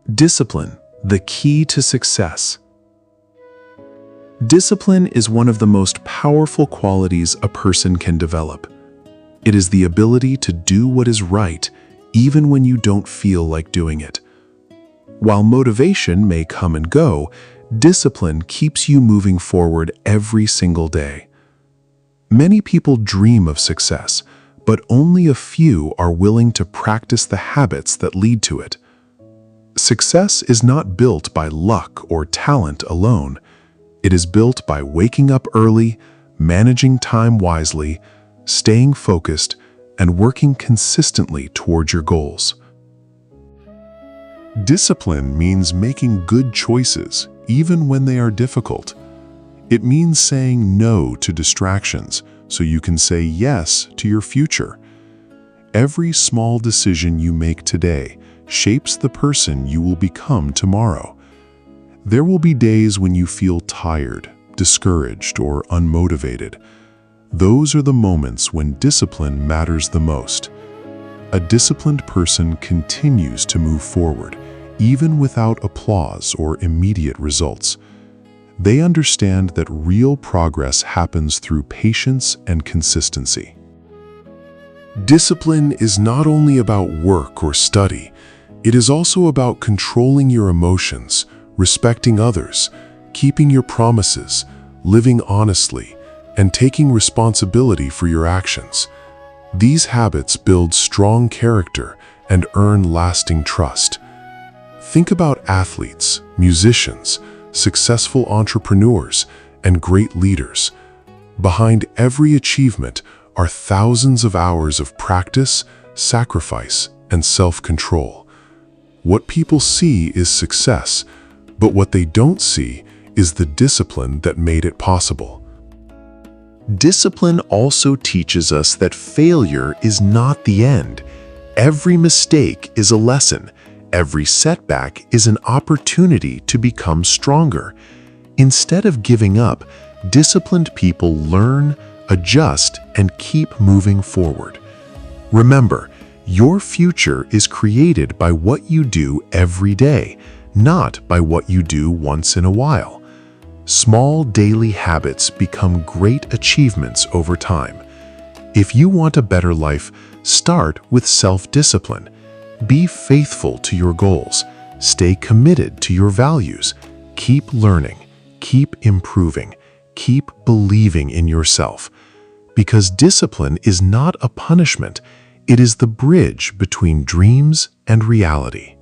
Discipline, the key to success. Discipline is one of the most powerful qualities a person can develop. It is the ability to do what is right, even when you don't feel like doing it. While motivation may come and go, discipline keeps you moving forward every single day. Many people dream of success, but only a few are willing to practice the habits that lead to it. Success is not built by luck or talent alone. It is built by waking up early, managing time wisely, staying focused, and working consistently toward your goals. Discipline means making good choices, even when they are difficult. It means saying no to distractions so you can say yes to your future. Every small decision you make today shapes the person you will become tomorrow. There will be days when you feel tired, discouraged, or unmotivated. Those are the moments when discipline matters the most. A disciplined person continues to move forward, even without applause or immediate results. They understand that real progress happens through patience and consistency. Discipline is not only about work or study. It is also about controlling your emotions, respecting others, keeping your promises, living honestly, and taking responsibility for your actions. These habits build strong character and earn lasting trust. Think about athletes, musicians, successful entrepreneurs, and great leaders. Behind every achievement are thousands of hours of practice, sacrifice, and self-control. What people see is success, but what they don't see is the discipline that made it possible. Discipline also teaches us that failure is not the end. Every mistake is a lesson. Every setback is an opportunity to become stronger. Instead of giving up, disciplined people learn, adjust, and keep moving forward. Remember, your future is created by what you do every day, not by what you do once in a while. Small daily habits become great achievements over time. If you want a better life, start with self-discipline. Be faithful to your goals. Stay committed to your values. Keep learning. Keep improving. Keep believing in yourself. Because discipline is not a punishment. It is the bridge between dreams and reality.